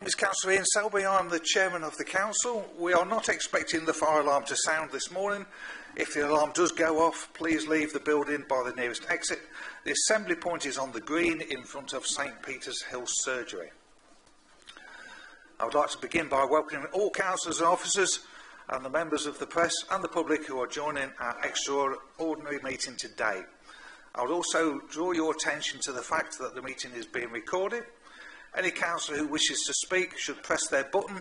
Ms. Councillor Ian Selby, I am the Chairman of the Council. We are not expecting the fire alarm to sound this morning. If the alarm does go off, please leave the building by the nearest exit. The assembly point is on the green in front of St Peter's Hill Surgery. I would like to begin by welcoming all councillors and officers and the members of the press and the public who are joining our extraordinary meeting today. I would also draw your attention to the fact that the meeting is being recorded. Any councillor who wishes to speak should press their button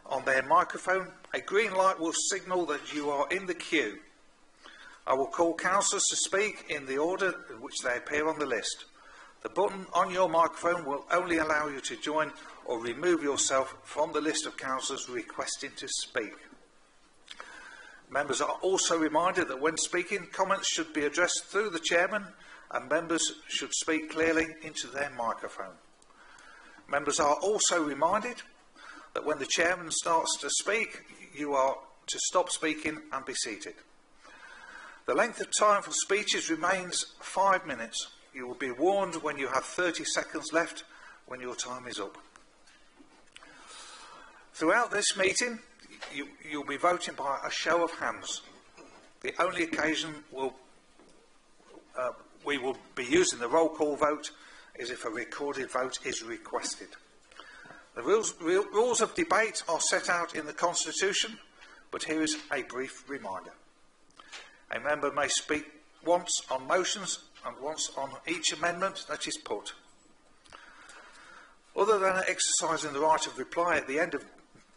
on their microphone. A green light will signal that you are in the queue. I will call councillors to speak in the order in which they appear on the list. The button on your microphone will only allow you to join or remove yourself from the list of councillors requesting to speak. Members are also reminded that when speaking, comments should be addressed through the chairman and members should speak clearly into their microphone. Members are also reminded that when the chairman starts to speak, you are to stop speaking and be seated. The length of time for speeches remains 5 minutes. You will be warned when you have 30 seconds left when your time is up. Throughout this meeting, you'll be voting by a show of hands. The only occasion we will be using the roll call vote is if a recorded vote is requested. The rules of debate are set out in the Constitution, but here is a brief reminder. A member may speak once on motions and once on each amendment that is put. Other than exercising the right of reply at the end of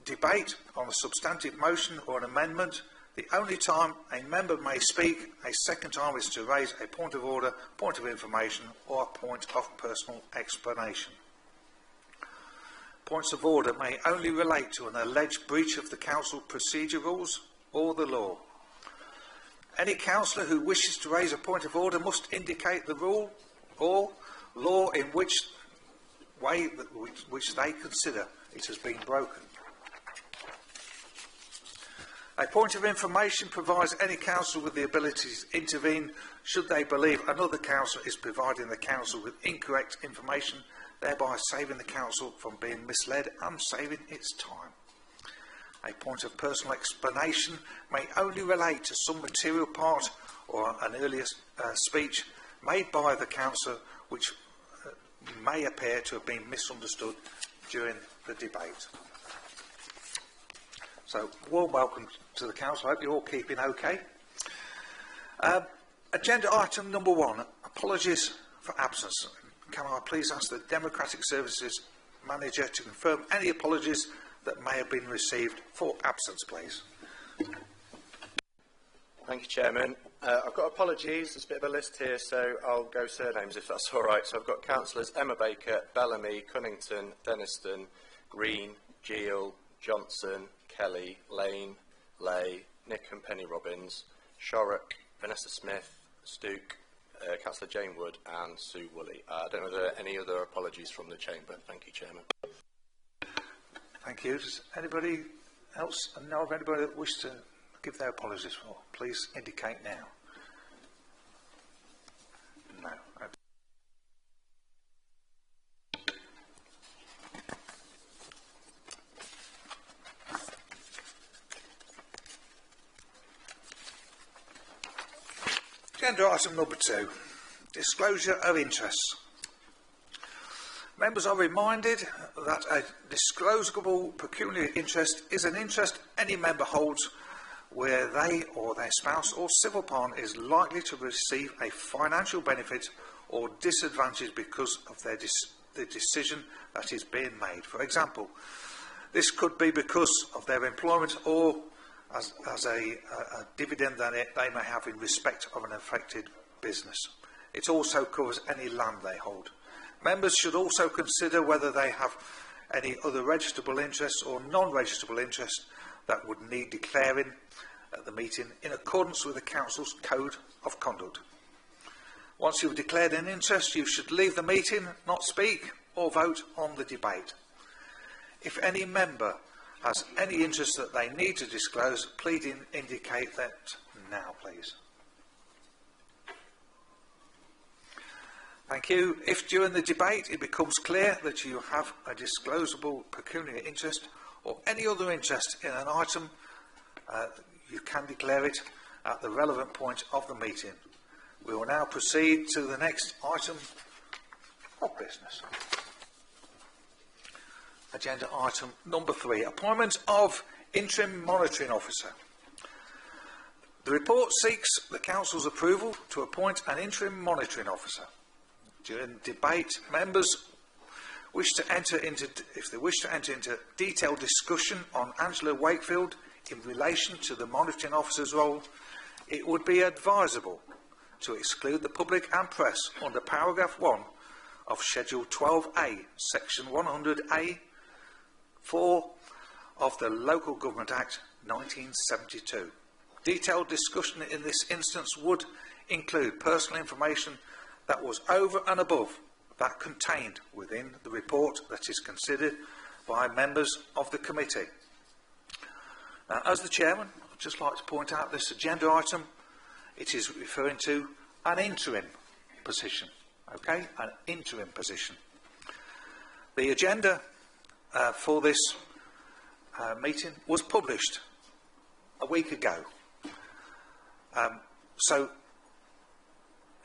debate on a substantive motion or an amendment, the only time a member may speak a second time is to raise a point of order, point of information or a point of personal explanation. Points of order may only relate to an alleged breach of the council procedure rules or the law. Any councillor who wishes to raise a point of order must indicate the rule or law in which they consider it has been broken. A point of information provides any councillor with the ability to intervene should they believe another councillor is providing the council with incorrect information, thereby saving the council from being misled and saving its time. A point of personal explanation may only relate to some material part or an earlier speech made by the councillor which may appear to have been misunderstood during the debate. So, warm welcome to the council. I hope you're all keeping okay. Agenda item number 1, apologies for absence. Can I please ask the Democratic Services Manager to confirm any apologies that may have been received for absence, please? Thank you, Chairman. I've got apologies. There's a bit of a list here, so I'll go surnames if that's all right. So I've got councillors Emma Baker, Bellamy, Cunnington, Denniston, Green, Geel, Johnson, Kelly, Lane, Lay, Nick and Penny Robbins, Shorrock, Vanessa Smith, Stook, Councillor Jane Wood and Sue Woolley. I don't know if there are any other apologies from the Chamber. Thank you, Chairman. Thank you. Does anybody else know of anybody that wishes to give their apologies for? Please indicate now. No. Agenda item number 2, disclosure of interests. Members are reminded that a disclosable pecuniary interest is an interest any member holds where they or their spouse or civil partner is likely to receive a financial benefit or disadvantage because of the decision that is being made. For example, this could be because of their employment or as a dividend that they may have in respect of an affected business. It also covers any land they hold. Members should also consider whether they have any other registrable interests or non-registrable interests that would need declaring at the meeting in accordance with the Council's Code of Conduct. Once you've declared an interest, you should leave the meeting, not speak or vote on the debate. If any member has any interest that they need to disclose, please indicate that now, please. Thank you. If during the debate it becomes clear that you have a disclosable pecuniary interest or any other interest in an item, you can declare it at the relevant point of the meeting. We will now proceed to the next item of business. Agenda item number 3, appointment of interim monitoring officer. The report seeks the Council's approval to appoint an interim monitoring officer. During the debate, members wish to enter into detailed discussion on Angela Wakefield in relation to the monitoring officer's role, it would be advisable to exclude the public and press under paragraph 1 of Schedule 12A, Section 100A, 4 of the Local Government Act 1972. Detailed discussion in this instance would include personal information that was over and above that contained within the report that is considered by members of the committee. Now, as the chairman, I'd just like to point out this agenda item. It is referring to an interim position. Okay, an interim position. The agenda for this meeting was published a week ago. So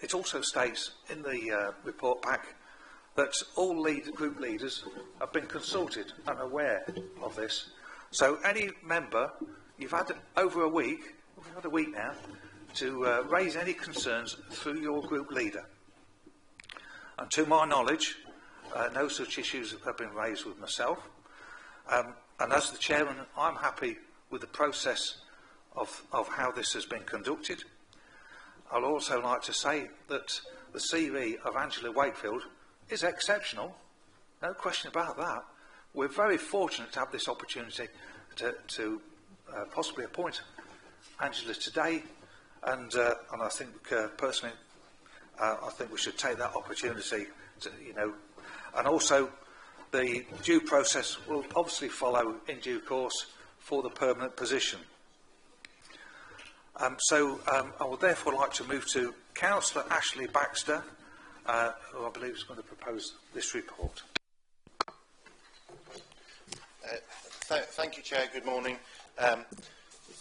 it also states in the report pack that all group leaders have been consulted and aware of this. So any member, you've had over a week, we've had a week now, to raise any concerns through your group leader. And to my knowledge, no such issues have been raised with myself. And as the chairman, I'm happy with the process of how this has been conducted. I'd also like to say that the CV of Angela Wakefield is exceptional, no question about that. We're very fortunate to have this opportunity to possibly appoint Angela today, and I think personally, I think we should take that opportunity to, and also the due process will obviously follow in due course for the permanent position. I would therefore like to move to Councillor Ashley Baxter, who I believe is going to propose this report. Thank you, Chair. Good morning.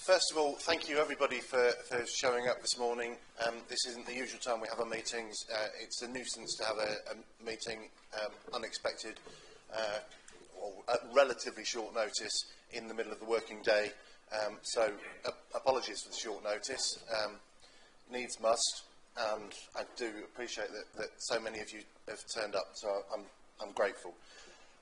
First of all, thank you everybody for showing up this morning. This isn't the usual time we have our meetings. It's a nuisance to have a meeting unexpected or at relatively short notice in the middle of the working day. So apologies for the short notice. Needs must, and I do appreciate that so many of you have turned up, so I'm grateful.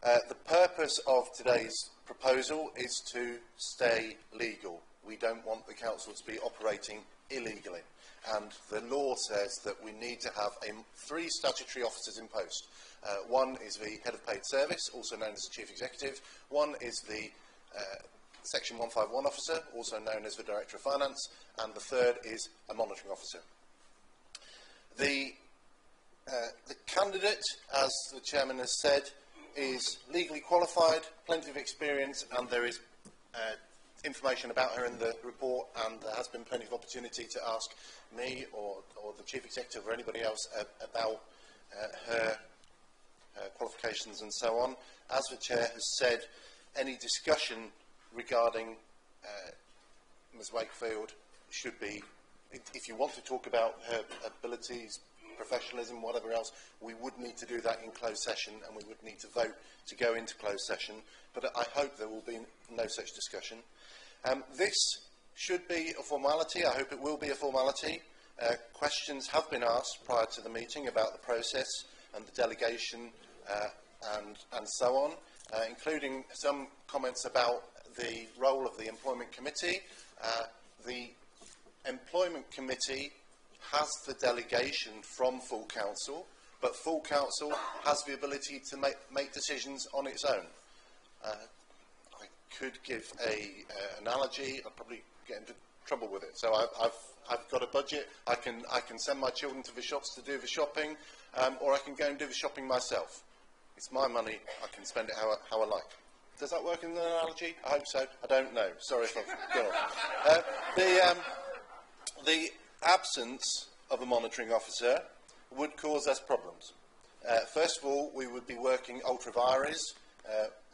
The purpose of today's proposal is to stay legal. We don't want the council to be operating illegally, and the law says that we need to have 3 statutory officers in post. One is the head of paid service, also known as the chief executive. One is the Section 151 officer, also known as the Director of Finance, and the third is a monitoring officer. The candidate, as the chairman has said, is legally qualified, plenty of experience, and there is information about her in the report, and there has been plenty of opportunity to ask me or the chief executive or anybody else about her qualifications and so on. As the chair has said, any discussion regarding Ms Wakefield should be, if you want to talk about her abilities, professionalism, whatever else, we would need to do that in closed session, and we would need to vote to go into closed session, but I hope there will be no such discussion. This should be a formality. I hope it will be a formality. Questions have been asked prior to the meeting about the process and the delegation and so on, including some comments about the role of the Employment Committee. The Employment Committee has the delegation from full council, but full council has the ability to make decisions on its own. I could give an analogy. I'll probably get into trouble with it. So I've got a budget. I can send my children to the shops to do the shopping, or I can go and do the shopping myself. It's my money. I can spend it how I like. Does that work in the analogy? I hope so. I don't know. Sorry if I've gone off. The absence of a monitoring officer would cause us problems. First of all, we would be working ultra vires.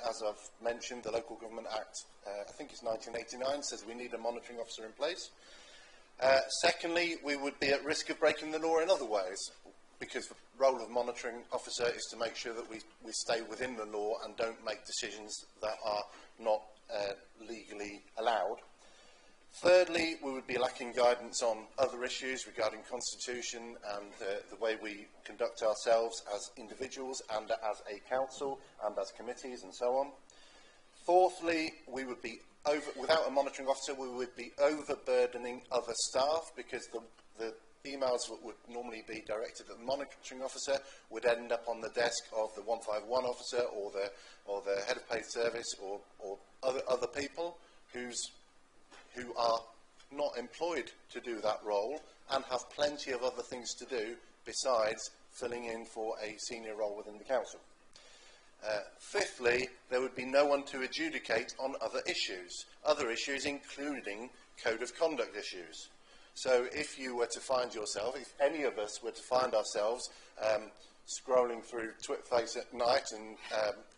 As I've mentioned, the Local Government Act, I think it's 1989, says we need a monitoring officer in place. Secondly, we would be at risk of breaking the law in other ways, because the role of monitoring officer is to make sure that we stay within the law and don't make decisions that are not legally allowed. Thirdly, we would be lacking guidance on other issues regarding constitution and the way we conduct ourselves as individuals and as a council and as committees and so on. Fourthly, we would be without a monitoring officer, we would be overburdening other staff, because the emails that would normally be directed at the monitoring officer would end up on the desk of the 151 officer or the head of paid service or other people who are not employed to do that role and have plenty of other things to do besides filling in for a senior role within the council. Fifthly, there would be no one to adjudicate on other issues including code of conduct issues. So if you were to find yourself, if any of us were to find ourselves scrolling through Twitface at night and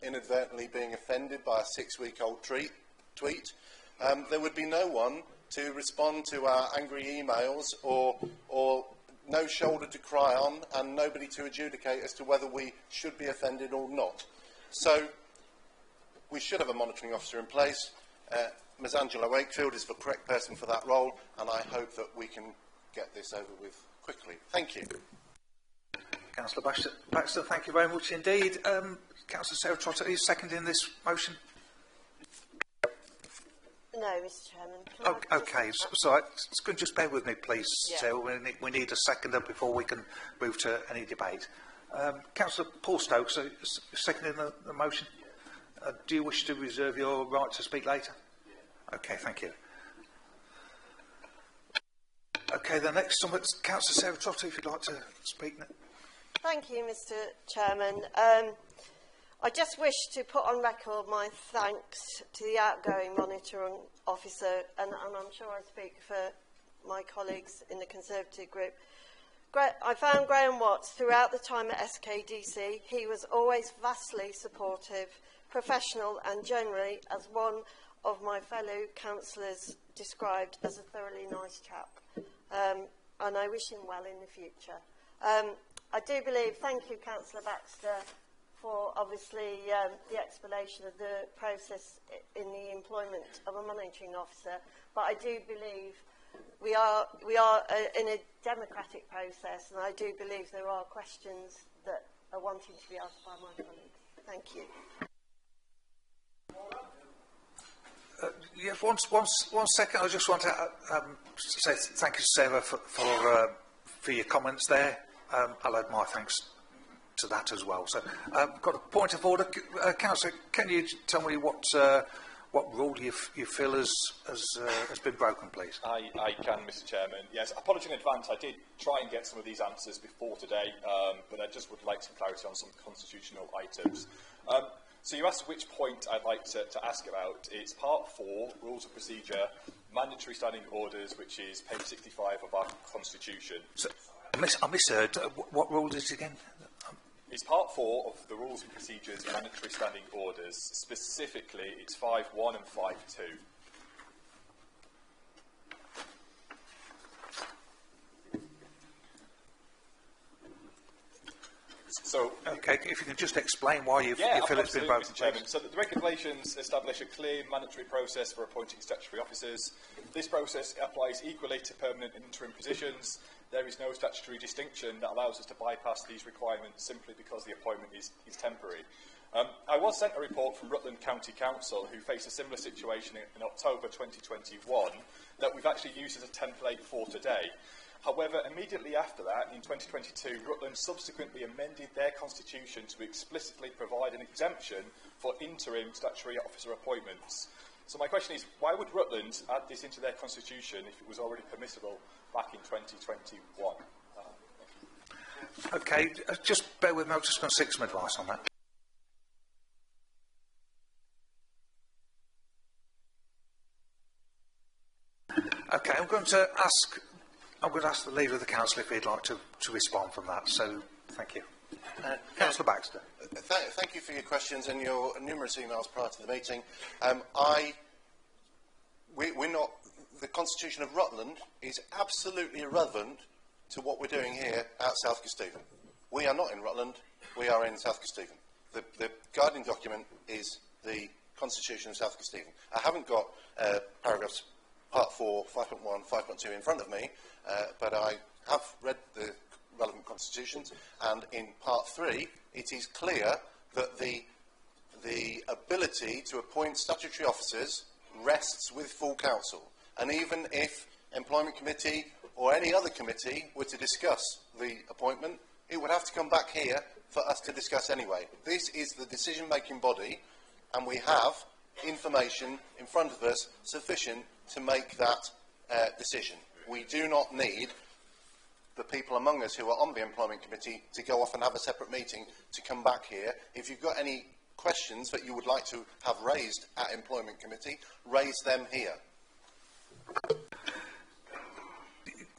inadvertently being offended by a 6-week-old tweet, there would be no one to respond to our angry emails or no shoulder to cry on and nobody to adjudicate as to whether we should be offended or not. So we should have a monitoring officer in place. Ms Angela Wakefield is the correct person for that role, and I hope that we can get this over with quickly. Thank you. Councillor Baxter, thank you very much indeed. Councillor Sarah Trotter, are you seconding this motion? No, Mr Chairman. Okay, so just bear with me, please, Yeah. Sarah. We need a seconder before we can move to any debate. Councillor Paul Stokes, seconding the motion. Do you wish to reserve your right to speak later? Okay, thank you. Okay, the next one is Councillor Sarah Trotter, if you'd like to speak now. Thank you, Mr Chairman. I just wish to put on record my thanks to the outgoing monitoring officer, and I'm sure I speak for my colleagues in the Conservative group. I found Graham Watts throughout the time at SKDC. He was always vastly supportive, professional, and generally, as one of my fellow councillors described, as a thoroughly nice chap. And I wish him well in the future. I do believe, thank you, Councillor Baxter, for obviously the explanation of the process in the employment of a monitoring officer. But I do believe we are in a democratic process, and I do believe there are questions that are wanting to be asked by my colleagues. Thank you. Yes, one second. I just want to say thank you, Sarah, for your comments there. I'll add my thanks to that as well. So, got a point of order, Councillor. Can you tell me what rule you feel has been broken, please? I can, Mr Chairman. Yes, apology in advance. I did try and get some of these answers before today, but I just would like some clarity on some constitutional items. So you asked which point I'd like to ask about. It's Part 4, Rules of Procedure, Mandatory Standing Orders, which is page 65 of our Constitution. So, I misheard. What rule is it again? It's Part 4 of the Rules and Procedures, Mandatory Standing Orders. Specifically, it's 5.1 and 5.2. So, okay, if you can just explain why you feel it's been broken. Mr. Chairman. So the regulations establish a clear mandatory process for appointing statutory officers. This process applies equally to permanent and interim positions. There is no statutory distinction that allows us to bypass these requirements simply because the appointment is temporary. I was sent a report from Rutland County Council, who faced a similar situation in October 2021, that we've actually used as a template for today. However, immediately after that, in 2022, Rutland subsequently amended their constitution to explicitly provide an exemption for interim statutory officer appointments. So my question is, why would Rutland add this into their constitution if it was already permissible back in 2021? Okay, just bear with me, I'm just going to seek some advice on that. Okay, I'm going to ask I'm going to ask the Leader of the Council if he'd like to respond from that. So, thank you. Councillor Baxter. Thank you for your questions and your numerous emails prior to the meeting. We're not. The Constitution of Rutland is absolutely irrelevant to what we're doing here at South Kesteven. We are not in Rutland. We are in South Kesteven. The guiding document is the Constitution of South Kesteven. I haven't got paragraphs Part 4, 5.1, 5.2 in front of me, but I have read the relevant constitutions, and in Part 3 it is clear that the ability to appoint statutory officers rests with full council. And even if Employment Committee or any other committee were to discuss the appointment, it would have to come back here for us to discuss anyway. This is the decision-making body, and we have information in front of us sufficient to make that decision. We do not need the people among us who are on the Employment Committee to go off and have a separate meeting to come back here. If you've got any questions that you would like to have raised at Employment Committee, raise them here.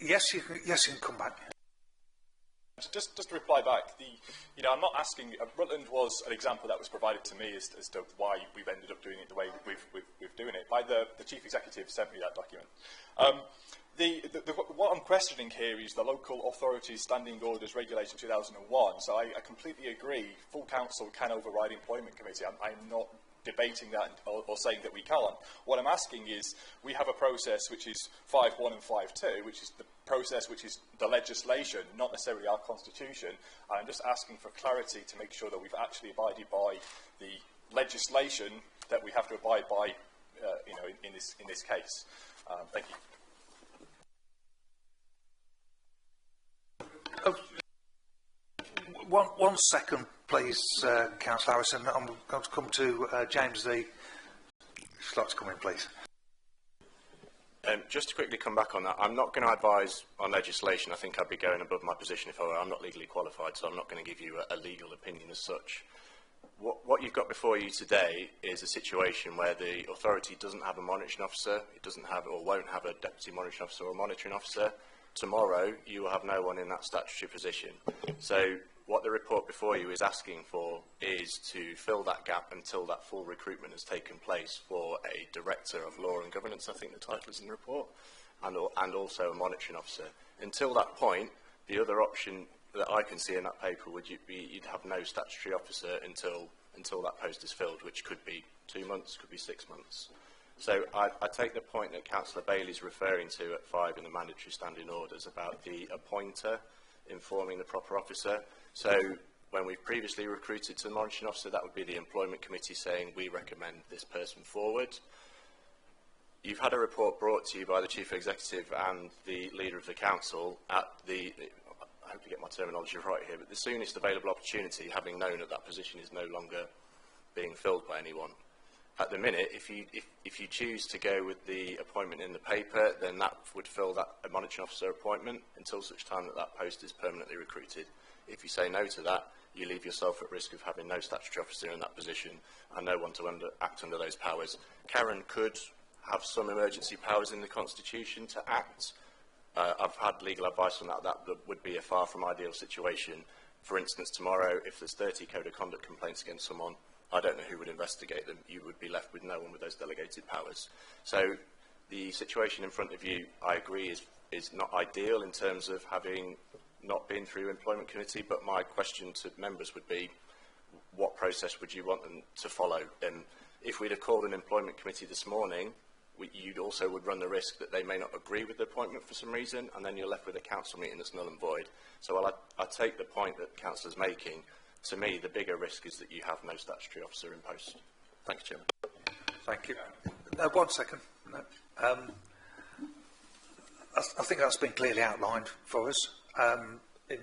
Yes, you can come back. Just to reply back, I'm not asking. Rutland was an example that was provided to me as to why we've ended up doing it the way we've doing it. By the chief executive sent me that document. What I'm questioning here is the Local Authorities Standing Orders Regulation 2001. So I completely agree. Full council can override Employment Committee. I'm not debating that or saying that we can't. What I'm asking is, we have a process which is 5.1 and 5.2, which is the process which is the legislation, not necessarily our constitution. And I'm just asking for clarity to make sure that we've actually abided by the legislation that we have to abide by, in this case. Thank you. One second, please, Councillor Harrison. I'm going to come to James D. Just like to come in, please. Just to quickly come back on that, I'm not going to advise on legislation. I think I'd be going above my position if I were. I'm not legally qualified, so I'm not going to give you a legal opinion as such. What you've got before you today is a situation where the authority doesn't have a monitoring officer, it doesn't have or won't have a deputy monitoring officer or a monitoring officer. Tomorrow, you will have no one in that statutory position. So what the report before you is asking for is to fill that gap until that full recruitment has taken place for a Director of Law and Governance, I think the title is in the report, and also a monitoring officer. Until that point, the other option that I can see in that paper would be you'd have no statutory officer until that post is filled, which could be 2 months, could be 6 months. So I take the point that Councillor Bailey is referring to at 5 in the mandatory standing orders about the appointer informing the proper officer. So when we've previously recruited to the monitoring officer, that would be the Employment Committee saying we recommend this person forward. You've had a report brought to you by the Chief Executive and the Leader of the Council at the, I hope to get my terminology right here, but the soonest available opportunity, having known that that position is no longer being filled by anyone. At the minute, if you choose to go with the appointment in the paper, then that would fill that monitoring officer appointment until such time that that post is permanently recruited. If you say no to that, you leave yourself at risk of having no statutory officer in that position and no one to act under those powers. Karen could have some emergency powers in the Constitution to act. I've had legal advice on that. That would be a far from ideal situation. For instance, tomorrow, if there's 30 code of conduct complaints against someone, I don't know who would investigate them. You would be left with no one with those delegated powers. So the situation in front of you, I agree, is not ideal in terms of having not been through Employment Committee, but my question to members would be, what process would you want them to follow? If we'd have called an Employment Committee this morning, you also would run the risk that they may not agree with the appointment for some reason, and then you're left with a council meeting that's null and void. So while I take the point that the councillor's making, to me, the bigger risk is that you have no statutory officer in post. Thank you, Chairman. Thank you. No, 1 second. No. I think that's been clearly outlined for us.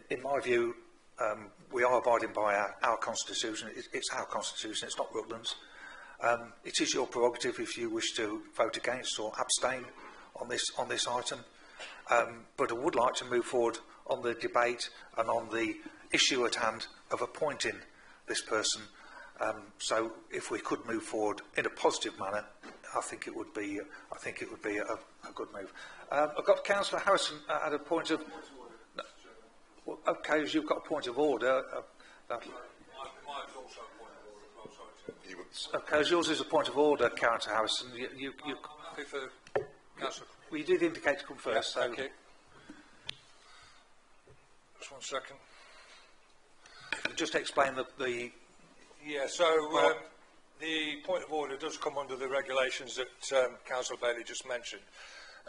In my view, we are abiding by our constitution. It's our constitution. It's not Rutland's. It is your prerogative if you wish to vote against or abstain on this item. But I would like to move forward on the debate and on the issue at hand of appointing this person. So if we could move forward in a positive manner I think it would be a good move. I've got Councillor Harrison at a point of. Well, okay, as you've got a point of order. Okay, as yours is a point of order, Councillor Harrison. You did indicate to come first. Yeah, so. thank you. Just 1 second. Just explain the. Yeah, so the point of order does come under the regulations that Councillor Bailey just mentioned.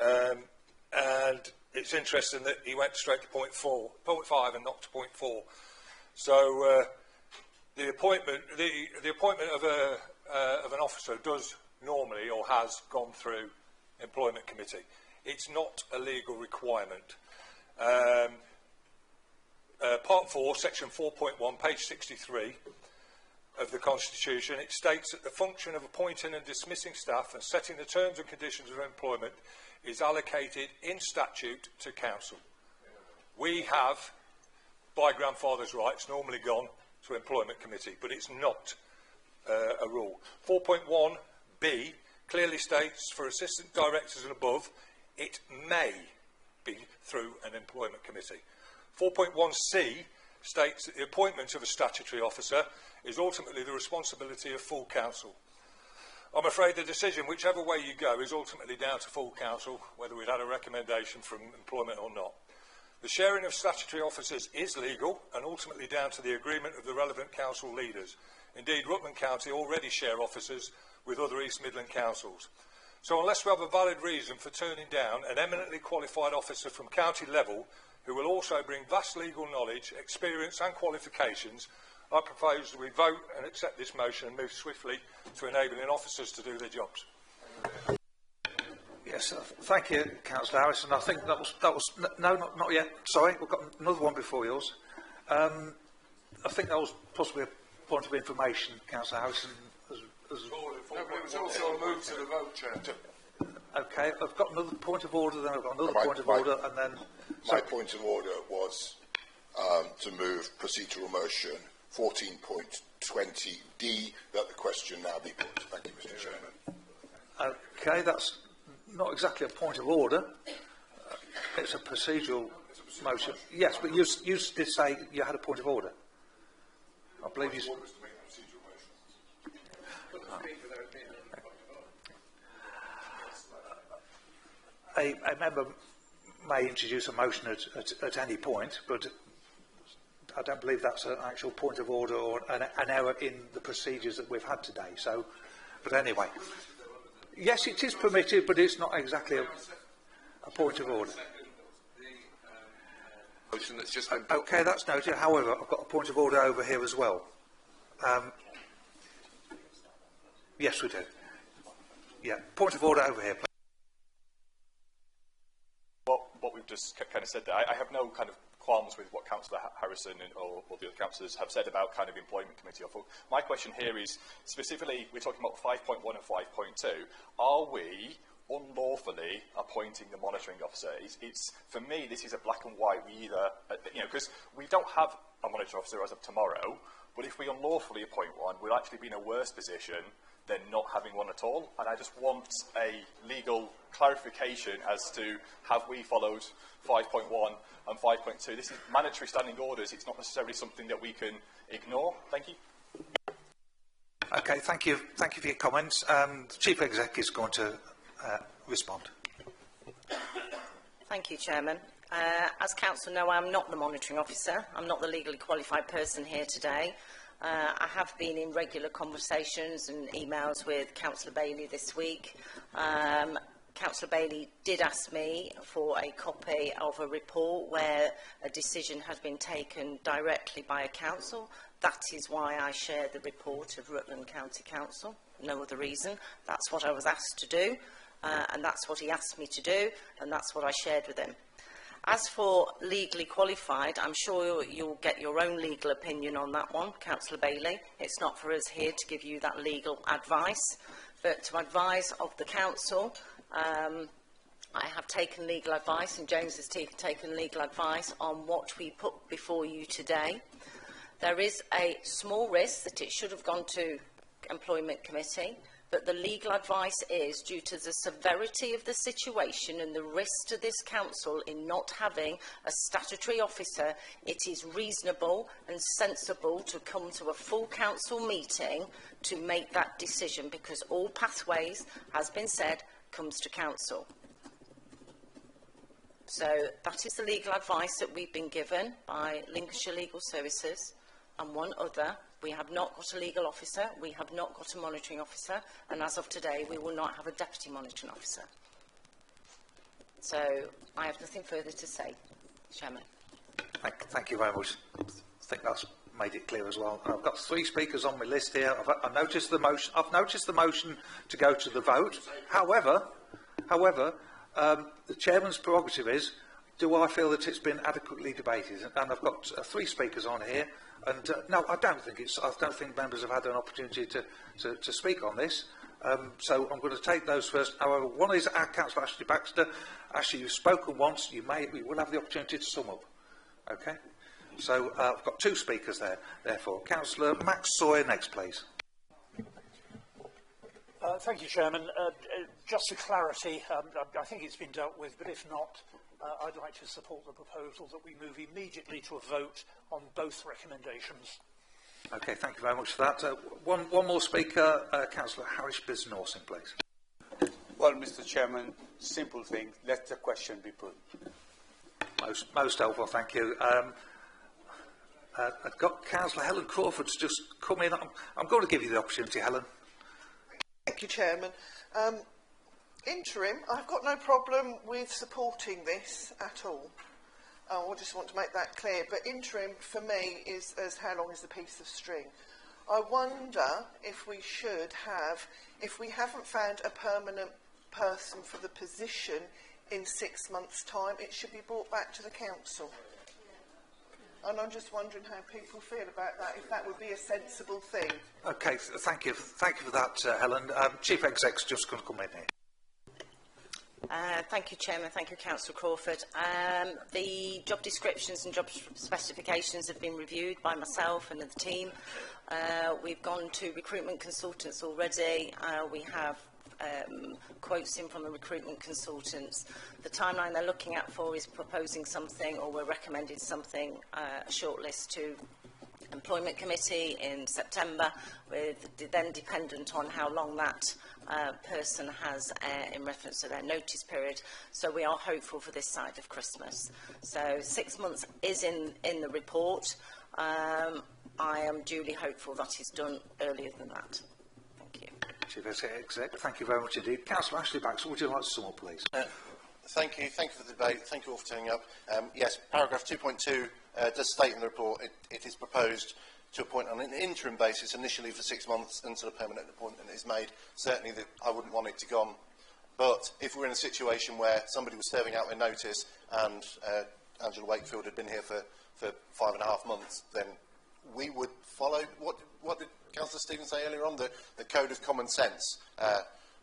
And it's interesting that he went straight to point 5 and not to point 4. So the appointment of an officer does normally or has gone through employment committee. It's not a legal requirement. Part 4, section 4.1, page 63 of the Constitution, it states that the function of appointing and dismissing staff and setting the terms and conditions of employment is allocated in statute to council. We have, by grandfather's rights, normally gone to employment committee, but it's not a rule. 4.1b clearly states for assistant directors and above, it may be through an employment committee. 4.1c states that the appointment of a statutory officer is ultimately the responsibility of full council. I'm afraid the decision, whichever way you go, is ultimately down to full council, whether we've had a recommendation from employment or not. The sharing of statutory officers is legal and ultimately down to the agreement of the relevant council leaders. Indeed, Rutland County already share officers with other East Midland councils. So unless we have a valid reason for turning down an eminently qualified officer from county level who will also bring vast legal knowledge, experience and qualifications, I propose that we vote and accept this motion and move swiftly to enabling officers to do their jobs. Yes, thank you, Councillor Harrison. I think that was no, not yet. Sorry, we've got another one before yours. I think that was possibly a point of information, Councillor Harrison. No, but it was also a move to the vote, Chair. Okay, I've got another point of order, then I've got another point of order, and then. My point of order was to move procedural motion 14.20D that the question now be put. Thank you, Mr. Chairman. Okay, that's not exactly a point of order. It's a procedural motion. Yes, but you did say you had a point of order. I believe you. A member may introduce a motion at any point, but I don't believe that's an actual point of order or an error in the procedures that we've had today. So, but anyway, yes, it is permitted, but it's not exactly a point of order. That's just okay, that's noted. However, I've got a point of order over here as well. Yes, we do. Yeah, point of order over here, please. What we've just kind of said there, I have no kind of qualms with what Councillor Harrison or the other councillors have said about kind of employment committee. My question here is specifically, we're talking about 5.1 and 5.2. Are we unlawfully appointing the monitoring officer? It's for me, this is a black and white. We either, because we don't have a monitoring officer as of tomorrow, but if we unlawfully appoint one, we'll actually be in a worse position than not having one at all. And I just want a legal clarification as to have we followed 5.1 and 5.2. This is mandatory standing orders. It's not necessarily something that we can ignore. Thank you. Okay, thank you. Thank you for your comments. The Chief Exec is going to respond. Thank you, Chairman. As Council know, I'm not the monitoring officer. I'm not the legally qualified person here today. I have been in regular conversations and emails with Councillor Bailey this week. Councillor Bailey did ask me for a copy of a report where a decision has been taken directly by a council. That is why I shared the report of Rutland County Council. No other reason. That's what I was asked to do, and that's what he asked me to do, and that's what I shared with him. As for legally qualified, I'm sure you'll get your own legal opinion on that one, Councillor Bailey. It's not for us here to give you that legal advice, but to advise of the council, I have taken legal advice, and James has taken legal advice on what we put before you today. There is a small risk that it should have gone to employment committee, but the legal advice is, due to the severity of the situation and the risk to this council in not having a statutory officer, it is reasonable and sensible to come to a full council meeting to make that decision, because all pathways, has been said, comes to council. So that is the legal advice that we've been given by Lincolnshire Legal Services and one other. We have not got a legal officer, we have not got a monitoring officer, and as of today we will not have a deputy monitoring officer. So I have nothing further to say, Chairman. Thank you very much. I think that's made it clear as well. I've got 3 speakers on my list here. I've noticed the motion. I've noticed the motion to go to the vote. However, the chairman's prerogative is: do I feel that it's been adequately debated? And I've got 3 speakers on here. And no, I don't think members have had an opportunity to speak on this. So I'm going to take those first. However, one is our Councillor Ashley Baxter. Ashley, you've spoken once. You will have the opportunity to sum up. Okay. So I've got 2 speakers there. Therefore, Councillor Max Sawyer next, please. Thank you, Chairman. Just for clarity, I think it's been dealt with, but if not, I'd like to support the proposal that we move immediately to a vote on both recommendations. Okay, thank you very much for that. One more speaker, Councillor Harris Bisnorsing, please. Well, Mr. Chairman, simple thing, let the question be put. Most helpful, thank you. I've got Councillor Helen Crawford's just come in. I'm going to give you the opportunity, Helen. Thank you, Chairman. Interim, I've got no problem with supporting this at all. I just want to make that clear. But interim, for me, is as how long is the piece of string. I wonder if we should have, if we haven't found a permanent person for the position in 6 months' time, it should be brought back to the council. And I'm just wondering how people feel about that, if that would be a sensible thing. Okay, thank you for that, Helen. Chief Exec's just going to come in here. Thank you, Chairman. Thank you, Councillor Crawford. The job descriptions and job specifications have been reviewed by myself and the team. We've gone to recruitment consultants already. We have quotes in from the recruitment consultants. The timeline they're looking at for is proposing something, or we're recommending something, a shortlist to Employment Committee in September, with then dependent on how long that person has in reference to their notice period. So we are hopeful for this side of Christmas. So 6 months is in the report. I am duly hopeful that it's done earlier than that. Thank you. Chief Exec, thank you very much indeed. Councillor Ashley Baxter, would you like to sum up, please? Thank you for the debate. Thank you all for turning up. Yes, paragraph 2.2 does state in the report it is proposed to appoint on an interim basis initially for 6 months until a permanent appointment is made. Certainly I wouldn't want it to go on. But if we're in a situation where somebody was serving out their notice and Angela Wakefield had been here for 5.5 months, then we would follow, what did Councillor Kesteven say earlier on, the code of common sense,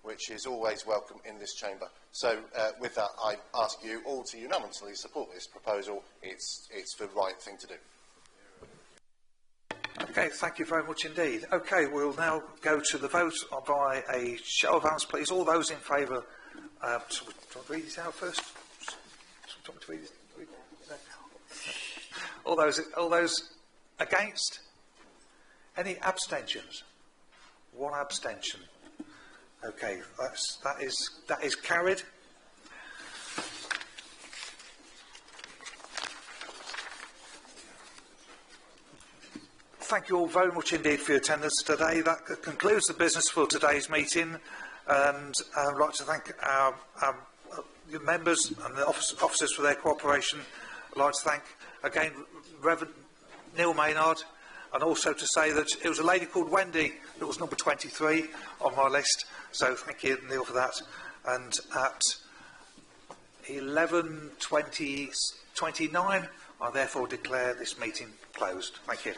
which is always welcome in this chamber. So with that, I ask you all to unanimously support this proposal. It's the right thing to do. Okay, thank you very much indeed. Okay, we'll now go to the vote by a show of hands, please. All those in favour, do I read it out first? Do you want me to read it? All those against? Any abstentions? One abstention. Okay, that is carried. Thank you all very much indeed for your attendance today. That concludes the business for today's meeting, and I'd like to thank our members and the officers for their cooperation. I'd like to thank again Reverend Neil Maynard, and also to say that it was a lady called Wendy that was number 23 on my list. So thank you, Neil, for that. And at 11:29, I therefore declare this meeting closed. Thank you.